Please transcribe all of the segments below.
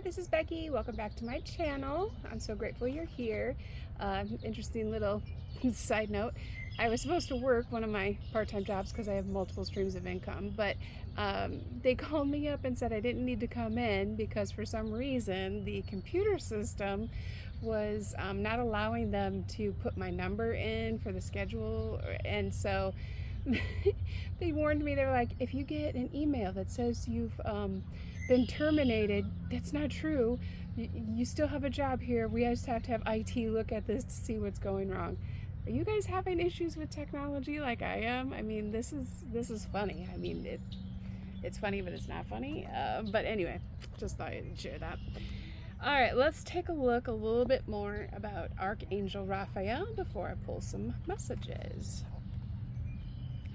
this is Becky. Welcome back to my channel. I'm so grateful you're here. Interesting little side note. I was supposed to work one of my part-time jobs because I have multiple streams of income, but they called me up and said I didn't need to come in because for some reason the computer system was not allowing them to put my number in for the schedule, and so they warned me. They were like, if you get an email that says you've been terminated, that's not true. You still have a job here. We just have to have IT look at this to see what's going wrong. Are you guys having issues with technology like I am? I mean, this is funny. I mean, it's funny, but it's not funny. But anyway, just thought I'd share that. All right, let's take a look a little bit more about Archangel Raphael before I pull some messages.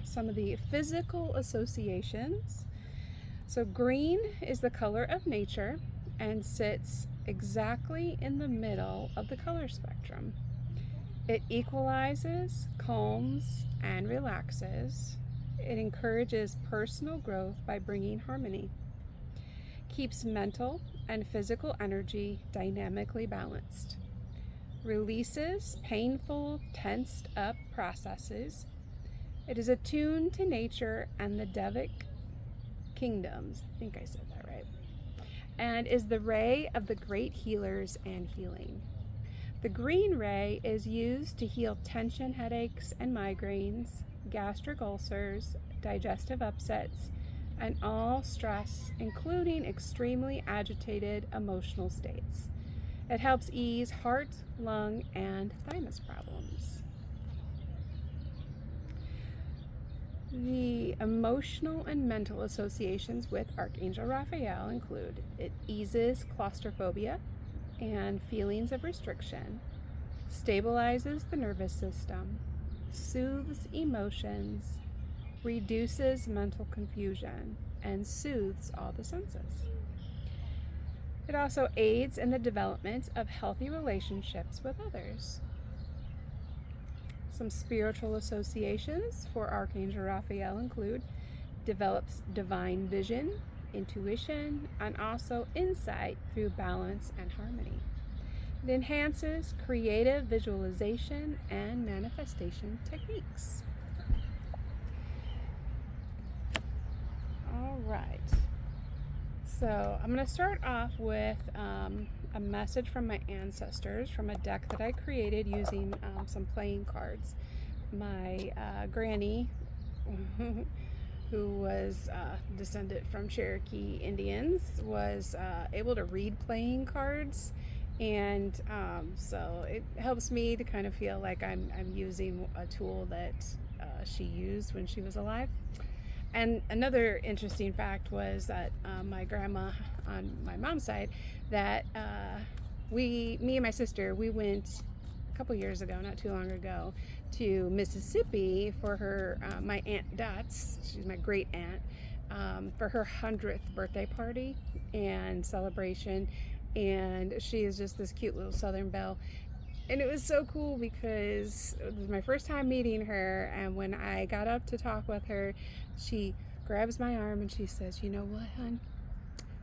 Some of the physical associations. So green is the color of nature and sits exactly in the middle of the color spectrum. It equalizes, calms, and relaxes. It encourages personal growth by bringing harmony. Keeps mental and physical energy dynamically balanced. Releases painful, tensed up processes. It is attuned to nature and the Devic kingdoms. I think I said that right. And is the ray of the great healers and healing. The green ray is used to heal tension headaches and migraines, gastric ulcers, digestive upsets, and all stress, including extremely agitated emotional states. It helps ease heart, lung, and thymus problems. The emotional and mental associations with Archangel Raphael include it eases claustrophobia and feelings of restriction, stabilizes the nervous system, soothes emotions, reduces mental confusion, and soothes all the senses. It also aids in the development of healthy relationships with others. Some spiritual associations for Archangel Raphael include develops divine vision, intuition, and also insight through balance and harmony. It enhances creative visualization and manifestation techniques. All right. So I'm going to start off with a message from my ancestors from a deck that I created using some playing cards. My granny, who was descended from Cherokee Indians, was able to read playing cards, and so it helps me to kind of feel like I'm using a tool that she used when she was alive. And another interesting fact was that my grandma on my mom's side, that me and my sister, we went a couple years ago, not too long ago, to Mississippi for her, my Aunt Dot's, she's my great aunt, for her 100th birthday party and celebration. And she is just this cute little Southern belle. And it was so cool because it was my first time meeting her, and when I got up to talk with her, she grabs my arm and she says, "You know what, hon?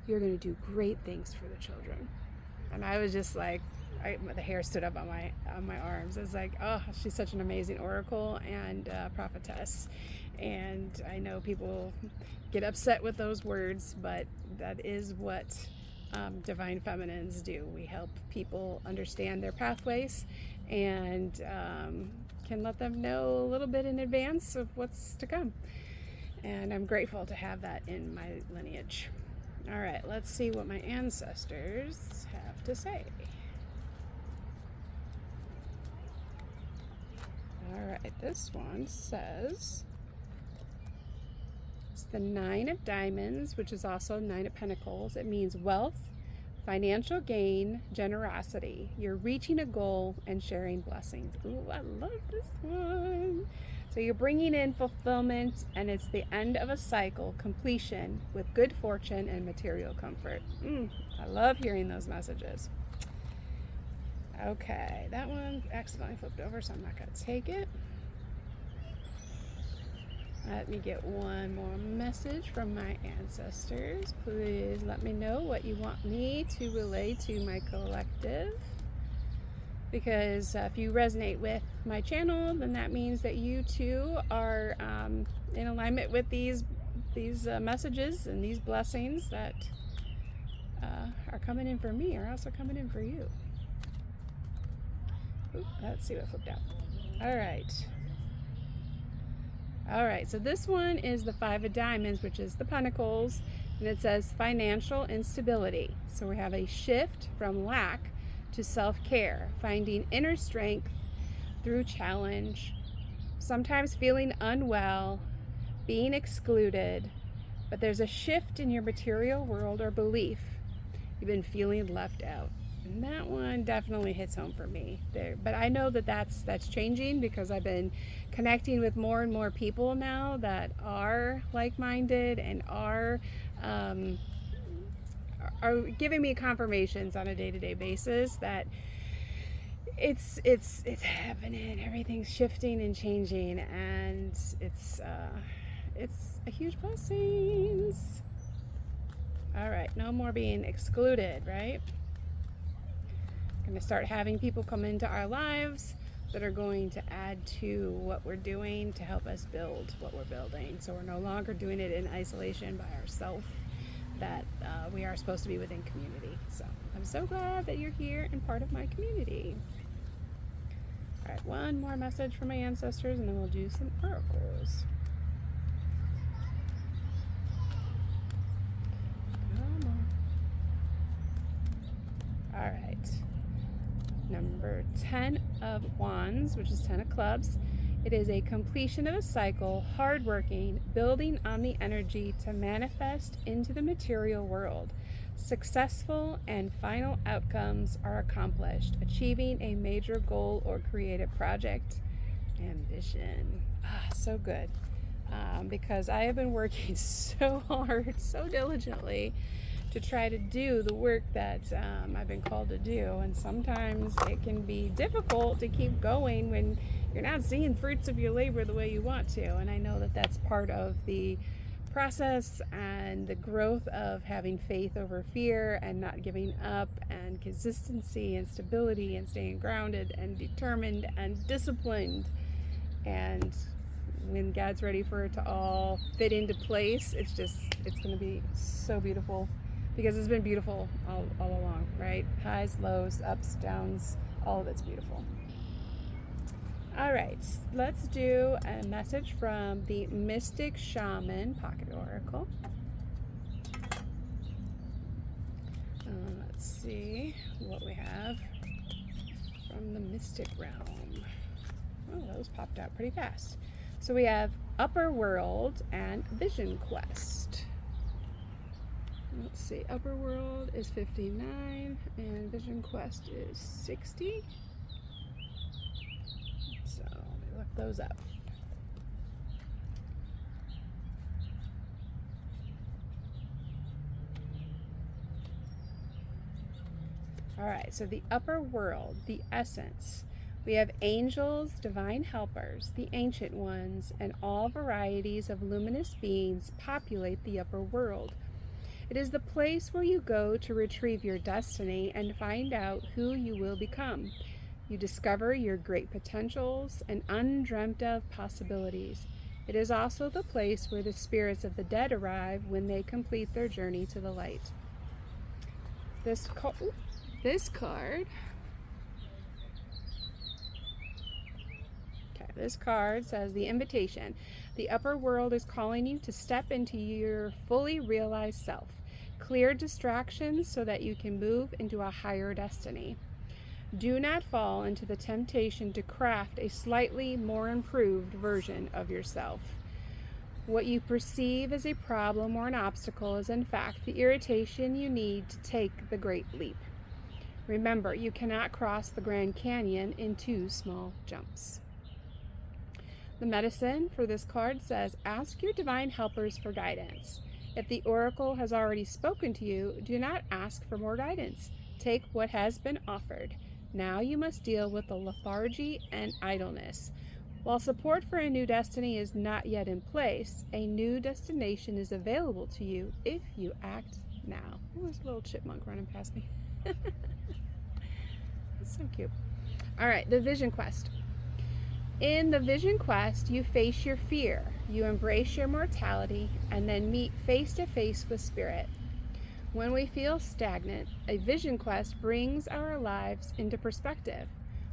You're going to do great things for the children." And I was just like, the hair stood up on my arms. I was like, oh, she's such an amazing oracle and prophetess. And I know people get upset with those words, but that is what divine feminines do. We help people understand their pathways and can let them know a little bit in advance of what's to come. And I'm grateful to have that in my lineage. All right, let's see what my ancestors have to say. All right, this one says, it's the 9 of Diamonds, which is also 9 of Pentacles. It means wealth, financial gain, generosity. You're reaching a goal and sharing blessings. Ooh, I love this one. So you're bringing in fulfillment, and it's the end of a cycle, completion with good fortune and material comfort. I love hearing those messages. Okay, that one accidentally flipped over, so I'm not going to take it. Let me get one more message from my ancestors. Please let me know what you want me to relay to my collective. Because if you resonate with my channel, then that means that you too are in alignment with these messages and these blessings that are coming in for me, are also coming in for you. Ooh, let's see what flipped out. All right, so this one is the Five of Diamonds, which is the Pentacles, and it says financial instability. So we have a shift from lack to self-care, finding inner strength through challenge, sometimes feeling unwell, being excluded, but there's a shift in your material world or belief. You've been feeling left out. And that one definitely hits home for me there. But I know that that's changing because I've been connecting with more and more people now that are like-minded and are giving me confirmations on a day-to-day basis that it's happening. Everything's shifting and changing, and it's a huge blessing. All right, no more being excluded, right? Going to start having people come into our lives that are going to add to what we're doing to help us build what we're building. So we're no longer doing it in isolation by ourselves, that we are supposed to be within community. So I'm so glad that you're here and part of my community. All right, one more message from my ancestors, and then we'll do some oracles. Come on. All right. Number 10 of Wands, which is 10 of Clubs. It is a completion of a cycle, hardworking, building on the energy to manifest into the material world. Successful and final outcomes are accomplished, achieving a major goal or creative project. Ambition. So good. Because I have been working so hard, so diligently to try to do the work that I've been called to do. And sometimes it can be difficult to keep going when you're not seeing fruits of your labor the way you want to. And I know that that's part of the process and the growth of having faith over fear and not giving up, and consistency and stability and staying grounded and determined and disciplined. And when God's ready for it to all fit into place, it's going to be so beautiful. Because it's been beautiful all along, right? Highs, lows, ups, downs, all of it's beautiful. All right, let's do a message from the Mystic Shaman Pocket Oracle. Let's see what we have from the Mystic Realm. Oh, those popped out pretty fast. So we have Upper World and Vision Quest. Let's see, Upper World is 59 and Vision Quest is 60. So let me look those up. All right, so the Upper World, the essence. We have angels, divine helpers, the ancient ones, and all varieties of luminous beings populate the Upper World. It is the place where you go to retrieve your destiny and find out who you will become. You discover your great potentials and undreamt of possibilities. It is also the place where the spirits of the dead arrive when they complete their journey to the light. This card says the invitation. The upper world is calling you to step into your fully realized self. Clear distractions so that you can move into a higher destiny. Do not fall into the temptation to craft a slightly more improved version of yourself. What you perceive as a problem or an obstacle is in fact the irritation you need to take the great leap. Remember, you cannot cross the Grand Canyon in 2 small jumps. The medicine for this card says, ask your divine helpers for guidance. If the oracle has already spoken to you, do not ask for more guidance. Take what has been offered. Now you must deal with the lethargy and idleness. While support for a new destiny is not yet in place, a new destination is available to you if you act now. Oh, there's a little chipmunk running past me. It's so cute. All right, the Vision Quest. In the Vision Quest, you face your fear, you embrace your mortality, and then meet face to face with Spirit. When we feel stagnant, a Vision Quest brings our lives into perspective.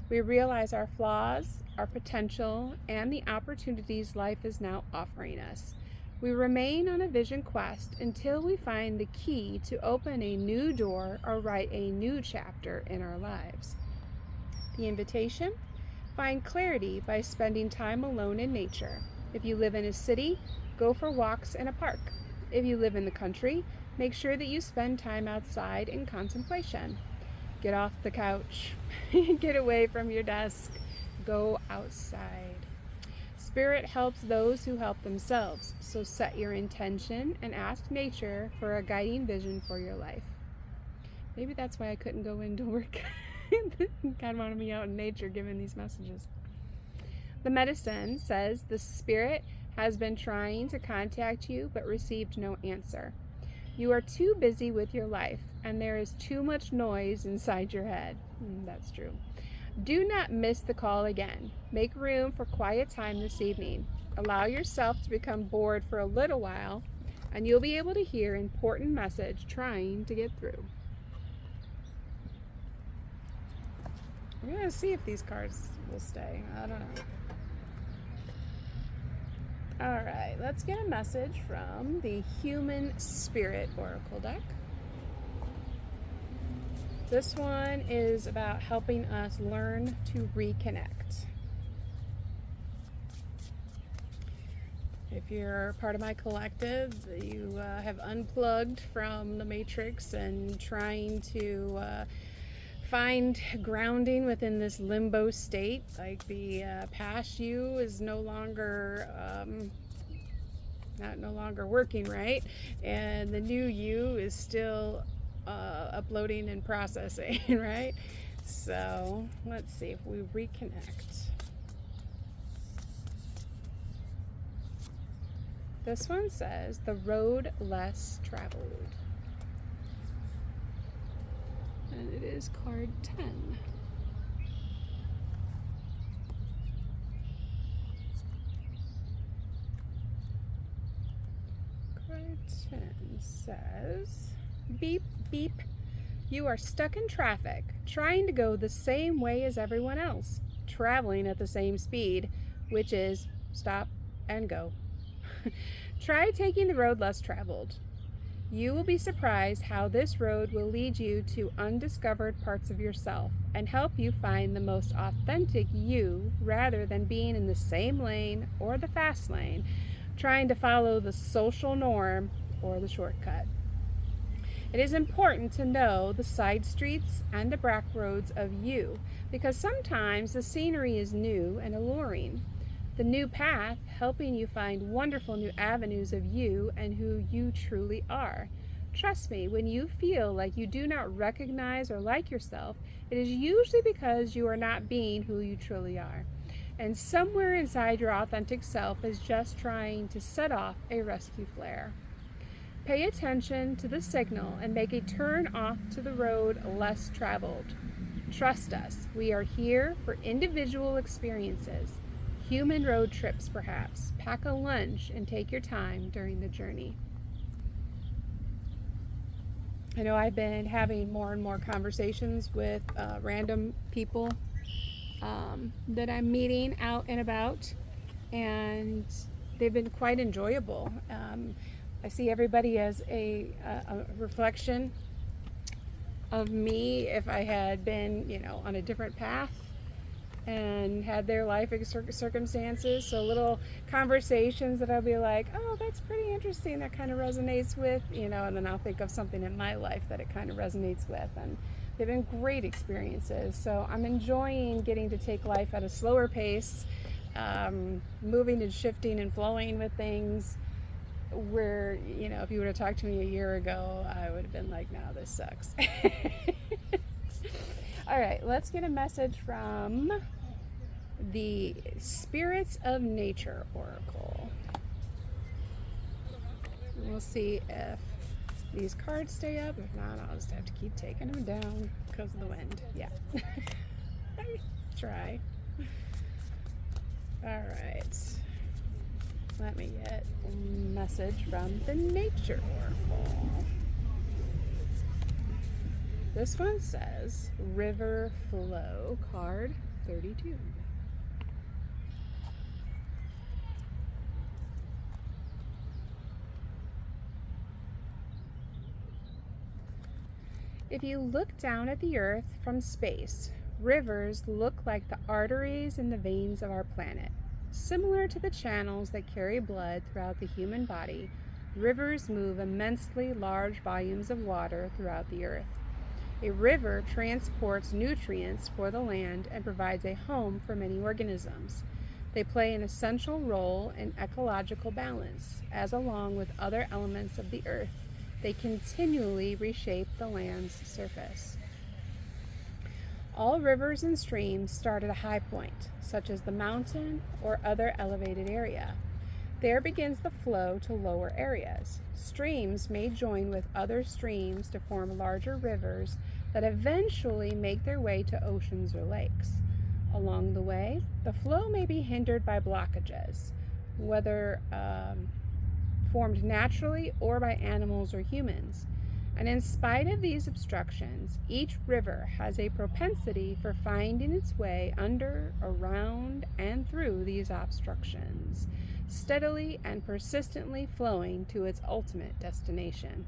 We realize our flaws, our potential, and the opportunities life is now offering us. We remain on a Vision Quest until we find the key to open a new door or write a new chapter in our lives. The invitation? Find clarity by spending time alone in nature. If you live in a city, go for walks in a park. If you live in the country, make sure that you spend time outside in contemplation. Get off the couch, get away from your desk, go outside. Spirit helps those who help themselves, so set your intention and ask nature for a guiding vision for your life. Maybe that's why I couldn't go into work. God wanted me out in nature giving these messages. The medicine says the Spirit has been trying to contact you but received no answer. You are too busy with your life, and there is too much noise inside your head. That's true. Do not miss the call again. Make room for quiet time this evening. Allow yourself to become bored for a little while, and you'll be able to hear an important message trying to get through. I'm going to see if these cards will stay. I don't know. All right, let's get a message from the Human Spirit Oracle deck. This one is about helping us learn to reconnect. If you're part of my collective, you have unplugged from the matrix and trying to find grounding within this limbo state. Like the past you is no longer working right, and the new you is still uploading and processing, right? So let's see if we reconnect. This one says the road less traveled. And it is card 10. Card 10 says, beep, beep. You are stuck in traffic, trying to go the same way as everyone else, traveling at the same speed, which is stop and go. Try taking the road less traveled. You will be surprised how this road will lead you to undiscovered parts of yourself and help you find the most authentic you rather than being in the same lane or the fast lane, trying to follow the social norm or the shortcut. It is important to know the side streets and the back roads of you because sometimes the scenery is new and alluring. The new path helping you find wonderful new avenues of you and who you truly are. Trust me, when you feel like you do not recognize or like yourself, it is usually because you are not being who you truly are. And somewhere inside your authentic self is just trying to set off a rescue flare. Pay attention to the signal and make a turn off to the road less traveled. Trust us, we are here for individual experiences. Human road trips, perhaps. Pack a lunch and take your time during the journey. I know I've been having more and more conversations with random people that I'm meeting out and about, and they've been quite enjoyable. I see everybody as a reflection of me if I had been, on a different path and had their life circumstances. So little conversations that I'll be like, oh, that's pretty interesting, that kind of resonates with, and then I'll think of something in my life that it kind of resonates with. And they've been great experiences. So I'm enjoying getting to take life at a slower pace, moving and shifting and flowing with things where, if you would have talked to me a year ago, I would have been like, no, this sucks. All right, let's get a message from the Spirits of Nature Oracle. We'll see if these cards stay up. If not, I'll just have to keep taking them down because of the wind. Yeah. Try. All right. Let me get a message from the Nature Oracle. This one says River Flow, card 32. If you look down at the Earth from space, rivers look like the arteries and the veins of our planet. Similar to the channels that carry blood throughout the human body, rivers move immensely large volumes of water throughout the Earth. A river transports nutrients for the land and provides a home for many organisms. They play an essential role in ecological balance, as along with other elements of the Earth, they continually reshape the land's surface. All rivers and streams start at a high point, such as the mountain or other elevated area. There begins the flow to lower areas. Streams may join with other streams to form larger rivers that eventually make their way to oceans or lakes. Along the way, the flow may be hindered by blockages, whether formed naturally or by animals or humans. And in spite of these obstructions, each river has a propensity for finding its way under, around, and through these obstructions, steadily and persistently flowing to its ultimate destination.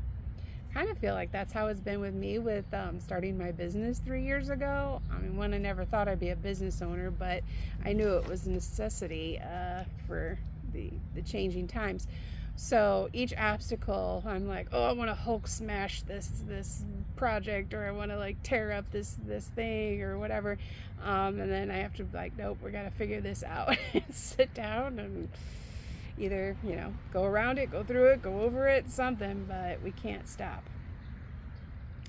I kind of feel like that's how it's been with me with starting my business 3 years ago. I mean, when I never thought I'd be a business owner, but I knew it was a necessity for the changing times. So each obstacle, I'm like, oh, I want to Hulk smash this project, or I want to like tear up this thing or whatever. And then I have to like, nope, we got to figure this out and sit down and either, go around it, go through it, go over it, something, but we can't stop.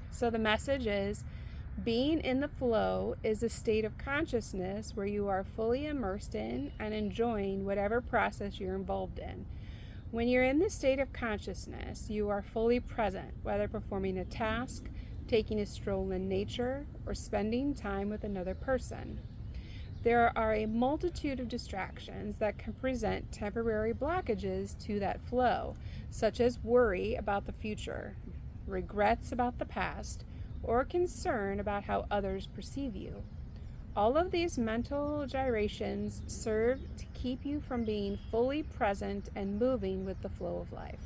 So the message is, being in the flow is a state of consciousness where you are fully immersed in and enjoying whatever process you're involved in. When you're in this state of consciousness, you are fully present, whether performing a task, taking a stroll in nature, or spending time with another person. There are a multitude of distractions that can present temporary blockages to that flow, such as worry about the future, regrets about the past, or concern about how others perceive you. All of these mental gyrations serve to keep you from being fully present and moving with the flow of life.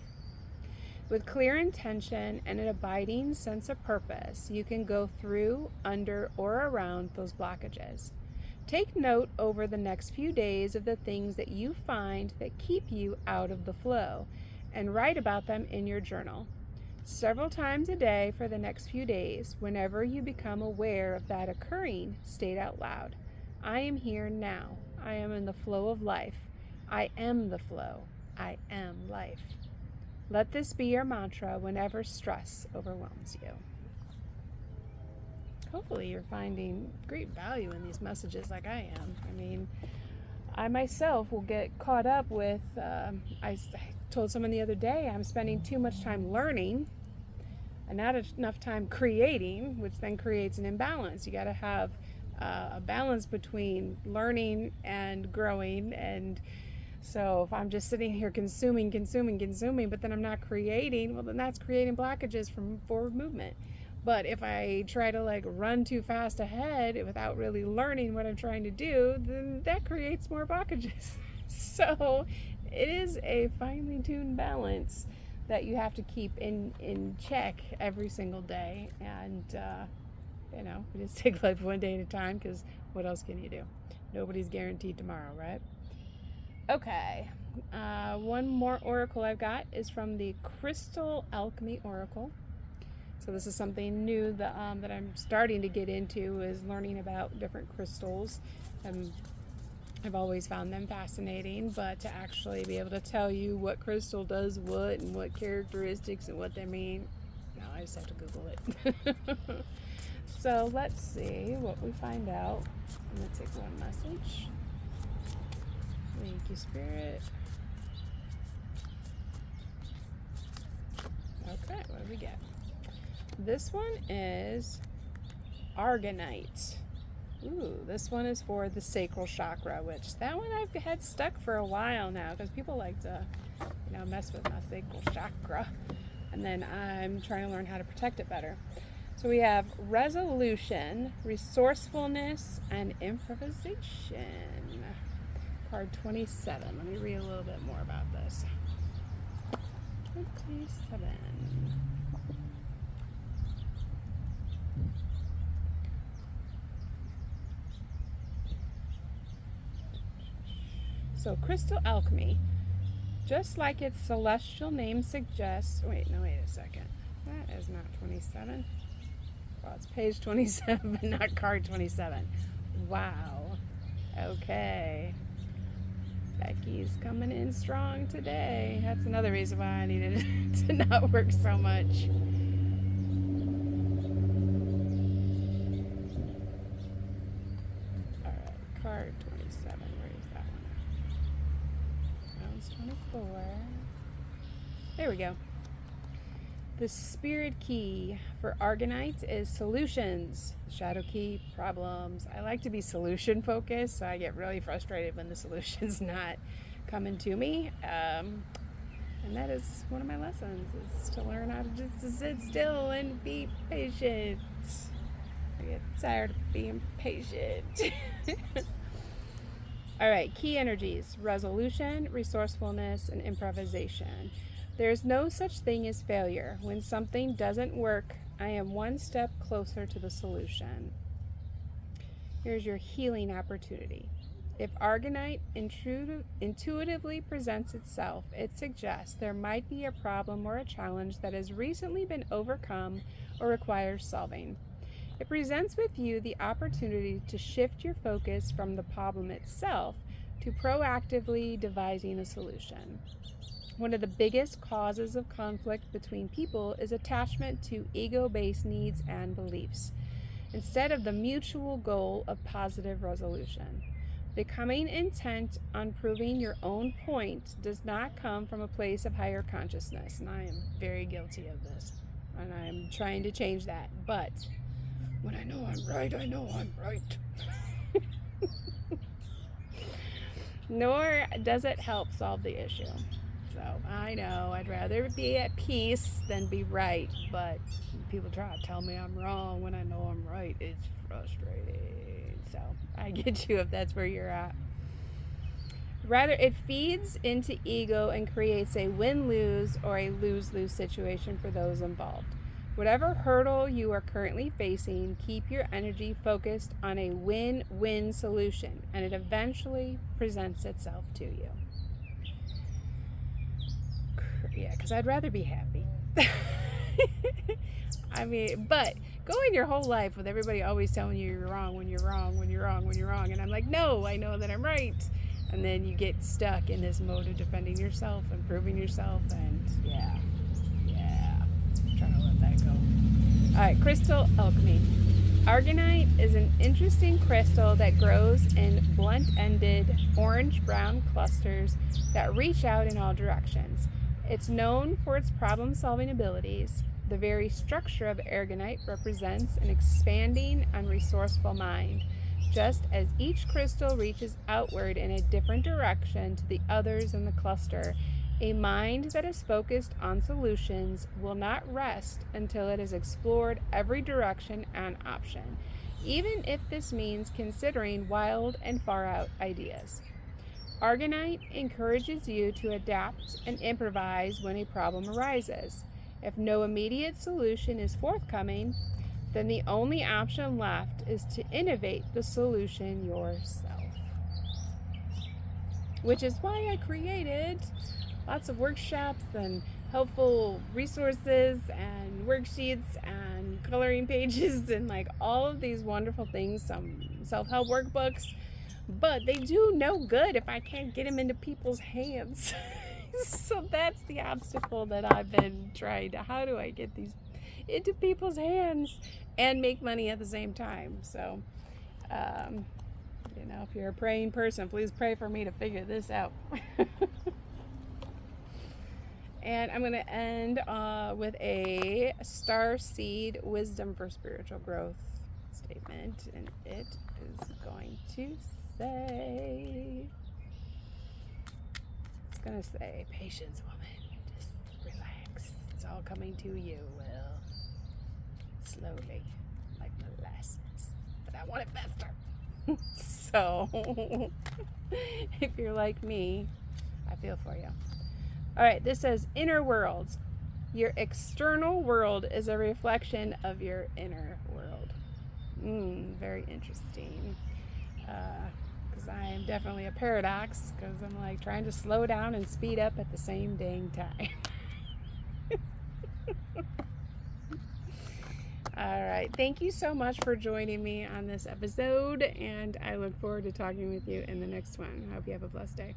With clear intention and an abiding sense of purpose, you can go through, under, or around those blockages. Take note over the next few days of the things that you find that keep you out of the flow, and write about them in your journal. Several times a day for the next few days, whenever you become aware of that occurring, state out loud, I am here now. I am in the flow of life. I am the flow. I am life. Let this be your mantra whenever stress overwhelms you. Hopefully you're finding great value in these messages like I am. I mean, I myself will get caught up with, I told someone the other day, I'm spending too much time learning and not enough time creating, which then creates an imbalance. You got to have a balance between learning and growing. And so if I'm just sitting here consuming, but then I'm not creating, well, then that's creating blockages from forward movement. But if I try to like run too fast ahead without really learning what I'm trying to do, then that creates more blockages. So it is a finely tuned balance that you have to keep in check every single day. And, we just take life one day at a time, because what else can you do? Nobody's guaranteed tomorrow, right? Okay. One more oracle I've got is from the Crystal Alchemy Oracle. So this is something new that I'm starting to get into, is learning about different crystals. I've always found them fascinating, but to actually be able to tell you what crystal does what and what characteristics and what they mean, no, I just have to Google it. So let's see what we find out. I'm going to take one message. Thank you, Spirit. Okay, what do we get? This one is Argonite. Ooh, this one is for the sacral chakra, which that one I've had stuck for a while now because people like to, mess with my sacral chakra. And then I'm trying to learn how to protect it better. So we have resolution, resourcefulness, and improvisation. Card 27. Let me read a little bit more about this. 27. So crystal alchemy, just like its celestial name suggests. Wait a second. That is not 27. Well, it's page 27, but not card 27. Wow. Okay. Becky's coming in strong today. That's another reason why I needed to not work so much. All right, card 27. Where is that one? That one's 24. There we go. The spirit key for Argonite is solutions. The shadow key, problems. I like to be solution focused, so I get really frustrated when the solution's not coming to me. And that is one of my lessons, is to learn how to just sit still and be patient. I get tired of being patient. All right, key energies: resolution, resourcefulness, and improvisation. There's no such thing as failure. When something doesn't work, I am one step closer to the solution. Here's your healing opportunity. If Argonite intuitively presents itself, it suggests there might be a problem or a challenge that has recently been overcome or requires solving. It presents with you the opportunity to shift your focus from the problem itself to proactively devising a solution. One of the biggest causes of conflict between people is attachment to ego-based needs and beliefs, instead of the mutual goal of positive resolution. Becoming intent on proving your own point does not come from a place of higher consciousness, and I am very guilty of this, and I'm trying to change that. But when I know I'm right, I know I'm right. Nor does it help solve the issue. So I know I'd rather be at peace than be right, but people try to tell me I'm wrong when I know I'm right. It's frustrating. So I get you if that's where you're at. Rather, it feeds into ego and creates a win-lose or a lose-lose situation for those involved. Whatever hurdle you are currently facing, keep your energy focused on a win-win solution, and it eventually presents itself to you. Yeah, because I'd rather be happy. I mean, but going your whole life with everybody always telling you you're wrong when you're wrong, when you're wrong, when you're wrong. And I'm like, no, I know that I'm right. And then you get stuck in this mode of defending yourself and proving yourself. And yeah, I'm trying to let that go. All right, crystal alchemy. Argonite is an interesting crystal that grows in blunt-ended orange-brown clusters that reach out in all directions. It's known for its problem-solving abilities. The very structure of Argonite represents an expanding and resourceful mind. Just as each crystal reaches outward in a different direction to the others in the cluster, a mind that is focused on solutions will not rest until it has explored every direction and option, even if this means considering wild and far-out ideas. Argonite encourages you to adapt and improvise when a problem arises. If no immediate solution is forthcoming, then the only option left is to innovate the solution yourself. Which is why I created lots of workshops and helpful resources and worksheets and coloring pages and like all of these wonderful things, some self-help workbooks. But they do no good if I can't get them into people's hands. So that's the obstacle that I've been trying to, how do I get these into people's hands and make money at the same time? So, You know, if you're a praying person, please pray for me to figure this out. And I'm going to end with a star seed wisdom for spiritual growth statement. And it is going to say, it's going to say, patience, woman. Just relax. It's all coming to you, Will. Slowly, like molasses. But I want it faster. So, if you're like me, I feel for you. All right, this says inner worlds. Your external world is a reflection of your inner world. Very interesting. Because I am definitely a paradox, because I'm like trying to slow down and speed up at the same dang time. All right, thank you so much for joining me on this episode, and I look forward to talking with you in the next one. I hope you have a blessed day.